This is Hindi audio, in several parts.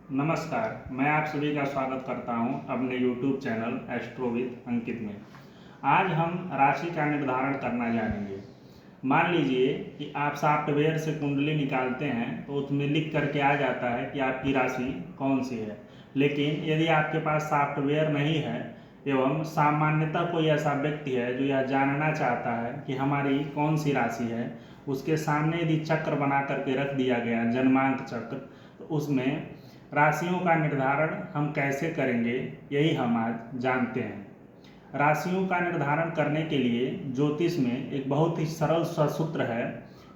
नमस्कार, मैं आप सभी का स्वागत करता हूं अपने YouTube चैनल एस्ट्रो विद अंकित में। आज हम राशि का निर्धारण करना जानेंगे। मान लीजिए कि आप सॉफ्टवेयर से कुंडली निकालते हैं तो उसमें लिख करके आ जाता है कि आपकी राशि कौन सी है। लेकिन यदि आपके पास सॉफ्टवेयर नहीं है एवं सामान्यतः कोई ऐसा व्यक्ति है जो यह जानना चाहता है कि हमारी कौन सी राशि है, उसके सामने यदि चक्र बना करके रख दिया गया जन्मांक चक्र, तो उसमें राशियों का निर्धारण हम कैसे करेंगे, यही हम आज जानते हैं। राशियों का निर्धारण करने के लिए ज्योतिष में एक बहुत ही सरल सा सूत्र है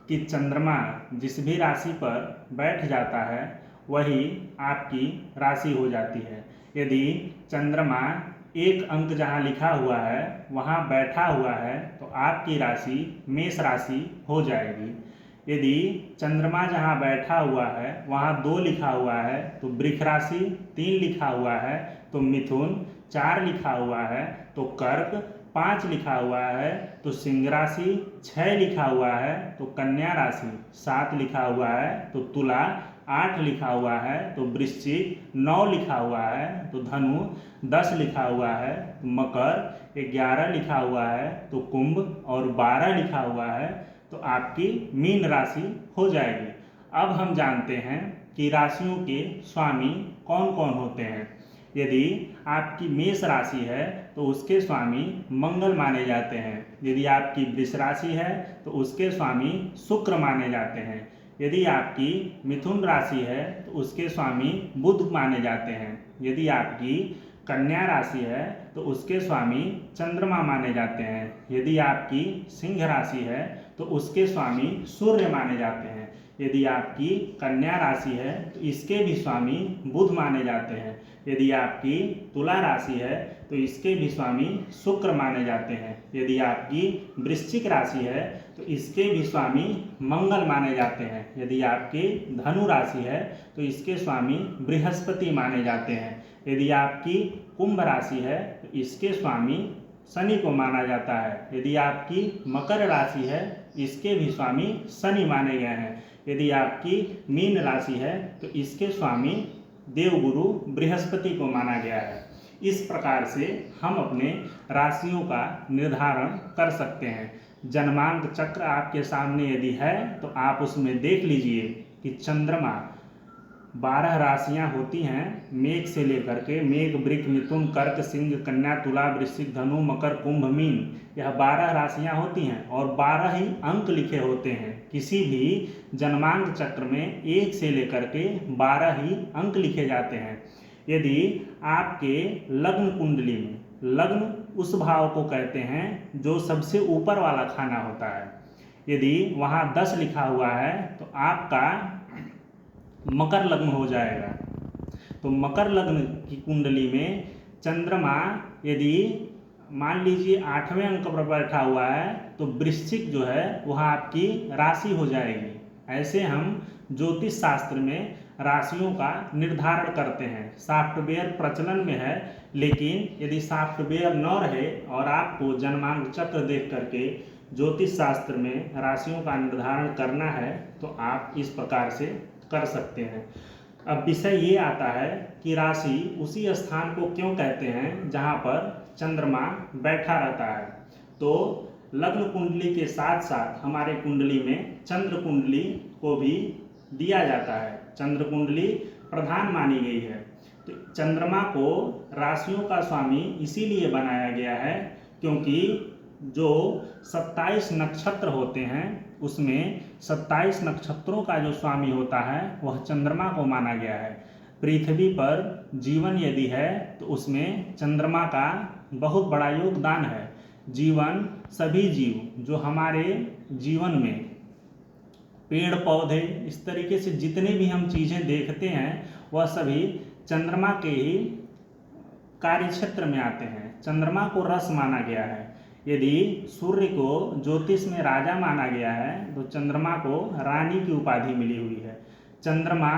कि चंद्रमा जिस भी राशि पर बैठ जाता है वही आपकी राशि हो जाती है। यदि चंद्रमा एक अंक जहाँ लिखा हुआ है वहाँ बैठा हुआ है तो आपकी राशि मेष राशि हो जाएगी। यदि चंद्रमा जहाँ बैठा हुआ है वहाँ 2 लिखा हुआ है तो वृष राशि, 3 लिखा हुआ है तो मिथुन, 4 लिखा हुआ है तो कर्क, 5 लिखा हुआ है तो सिंह राशि, 6 लिखा हुआ है तो कन्या राशि, 7 लिखा हुआ है तो तुला, 8 लिखा हुआ है तो वृश्चिक, 9 लिखा हुआ है तो धनु, 10 लिखा हुआ है तो मकर, 11 लिखा हुआ है तो कुंभ और 12 लिखा हुआ है तो आपकी मीन राशि हो जाएगी। अब हम जानते हैं कि राशियों के स्वामी कौन कौन होते हैं। यदि आपकी मेष राशि है तो उसके स्वामी मंगल माने जाते हैं। यदि आपकी वृष राशि है तो उसके स्वामी शुक्र माने जाते हैं। यदि आपकी मिथुन राशि है तो उसके स्वामी बुध माने जाते हैं। यदि आपकी कन्या राशि है तो उसके स्वामी चंद्रमा माने जाते हैं। यदि आपकी सिंह राशि है तो उसके स्वामी सूर्य माने जाते हैं। यदि आपकी कन्या राशि है तो इसके भी स्वामी बुध माने जाते हैं। यदि आपकी तुला राशि है तो इसके भी स्वामी शुक्र माने जाते हैं। यदि आपकी वृश्चिक राशि है तो इसके भी स्वामी मंगल माने जाते हैं। यदि आपकी धनु राशि है तो इसके स्वामी बृहस्पति माने जाते हैं। यदि आपकी कुंभ राशि है तो इसके स्वामी शनि को माना जाता है। यदि आपकी मकर राशि है इसके भी स्वामी शनि माने गए हैं। यदि आपकी मीन राशि है तो इसके स्वामी देवगुरु बृहस्पति को माना गया है। इस प्रकार से हम अपने राशियों का निर्धारण कर सकते हैं। जन्मांक चक्र आपके सामने यदि है तो आप उसमें देख लीजिए कि चंद्रमा 12 राशियां होती हैं मेघ से लेकर के, मेघ, वृष, मिथुन, कर्क, सिंह, कन्या, तुला, वृश्चिक, धनु, मकर, कुंभ, मीन, यह 12 राशियां होती हैं और 12 ही अंक लिखे होते हैं। किसी भी जन्मांक चक्र में 1 से लेकर के 12 ही अंक लिखे जाते हैं। यदि आपके लग्न कुंडली में, लग्न उस भाव को कहते हैं जो सबसे ऊपर वाला खाना होता है, यदि वहाँ 10 लिखा हुआ है तो आपका मकर लग्न हो जाएगा। तो मकर लग्न की कुंडली में चंद्रमा यदि मान लीजिए 8वें अंक पर बैठा हुआ है तो वृश्चिक जो है वह आपकी राशि हो जाएगी। ऐसे हम ज्योतिष शास्त्र में राशियों का निर्धारण करते हैं। सॉफ्टवेयर प्रचलन में है, लेकिन यदि सॉफ्टवेयर न रहे और आपको जन्मांक चक्र देख करके ज्योतिष शास्त्र में राशियों का निर्धारण करना है तो आप इस प्रकार से कर सकते हैं। अब विषय ये आता है कि राशि उसी स्थान को क्यों कहते हैं जहाँ पर चंद्रमा बैठा रहता है। तो लग्न कुंडली के साथ साथ हमारे कुंडली में चंद्र कुंडली को भी दिया जाता है। चंद्र कुंडली प्रधान मानी गई है। तो चंद्रमा को राशियों का स्वामी इसीलिए बनाया गया है क्योंकि जो 27 नक्षत्र होते हैं उसमें 27 नक्षत्रों का जो स्वामी होता है वह चंद्रमा को माना गया है। पृथ्वी पर जीवन यदि है तो उसमें चंद्रमा का बहुत बड़ा योगदान है। जीवन, सभी जीव जो हमारे जीवन में पेड़ पौधे, इस तरीके से जितने भी हम चीज़ें देखते हैं वह सभी चंद्रमा के ही कार्यक्षेत्र में आते हैं। चंद्रमा को रस माना गया है। यदि सूर्य को ज्योतिष में राजा माना गया है तो चंद्रमा को रानी की उपाधि मिली हुई है। चंद्रमा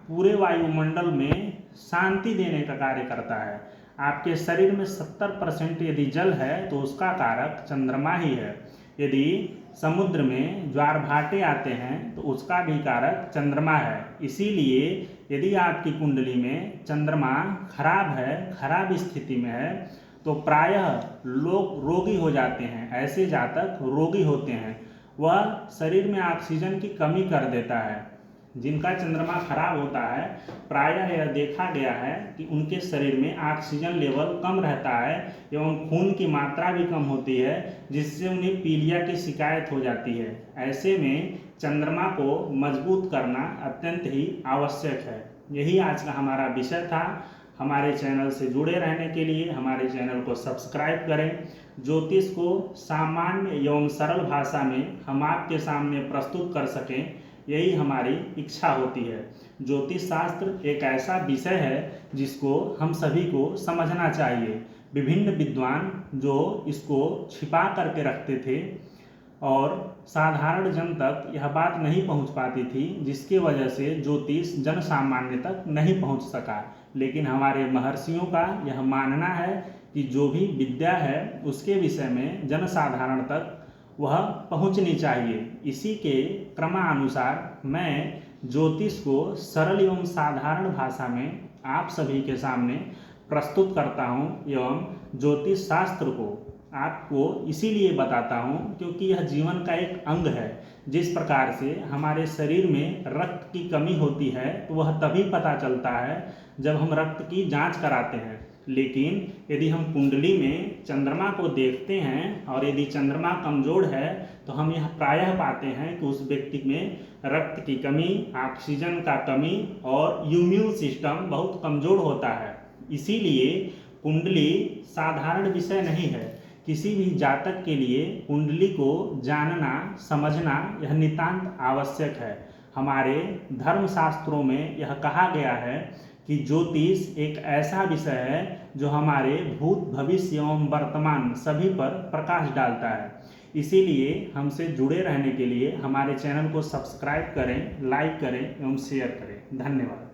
पूरे वायुमंडल में शांति देने का कार्य करता है। आपके शरीर में 70% यदि जल है तो उसका कारक चंद्रमा ही है। यदि समुद्र में ज्वार भाटे आते हैं तो उसका भी कारक चंद्रमा है। इसीलिए यदि आपकी कुंडली में चंद्रमा खराब है, खराब स्थिति में है, तो प्रायः लोग रोगी हो जाते हैं। ऐसे जातक रोगी होते हैं, वह शरीर में ऑक्सीजन की कमी कर देता है। जिनका चंद्रमा खराब होता है, प्रायः यह देखा गया है कि उनके शरीर में ऑक्सीजन लेवल कम रहता है एवं खून की मात्रा भी कम होती है, जिससे उन्हें पीलिया की शिकायत हो जाती है। ऐसे में चंद्रमा को मजबूत करना अत्यंत ही आवश्यक है। यही आज का हमारा विषय था। हमारे चैनल से जुड़े रहने के लिए हमारे चैनल को सब्सक्राइब करें। ज्योतिष को सामान्य एवं सरल भाषा में हम आपके सामने प्रस्तुत कर सकें, यही हमारी इच्छा होती है। ज्योतिष शास्त्र एक ऐसा विषय है जिसको हम सभी को समझना चाहिए। विभिन्न विद्वान जो इसको छिपा करके रखते थे और साधारण जन तक यह बात नहीं पहुंच पाती थी, जिसकी वजह से ज्योतिष जन सामान्य तक नहीं पहुंच सका। लेकिन हमारे महर्षियों का यह मानना है कि जो भी विद्या है उसके विषय में जनसाधारण तक वह पहुंचनी चाहिए। इसी के क्रमानुसार मैं ज्योतिष को सरल एवं साधारण भाषा में आप सभी के सामने प्रस्तुत करता हूं एवं ज्योतिष शास्त्र को आपको इसीलिए बताता हूं क्योंकि यह जीवन का एक अंग है। जिस प्रकार से हमारे शरीर में रक्त की कमी होती है तो वह तभी पता चलता है जब हम रक्त की जांच कराते हैं। लेकिन यदि हम कुंडली में चंद्रमा को देखते हैं और यदि चंद्रमा कमजोर है तो हम यह प्रायः पाते हैं कि उस व्यक्ति में रक्त की कमी, ऑक्सीजन का कमी और इम्यून सिस्टम बहुत कमजोर होता है। इसीलिए कुंडली साधारण विषय नहीं है। किसी भी जातक के लिए कुंडली को जानना समझना यह नितांत आवश्यक है। हमारे धर्मशास्त्रों में यह कहा गया है कि ज्योतिष एक ऐसा विषय है जो हमारे भूत, भविष्य एवं वर्तमान सभी पर प्रकाश डालता है। इसीलिए हमसे जुड़े रहने के लिए हमारे चैनल को सब्सक्राइब करें, लाइक करें एवं शेयर करें। धन्यवाद।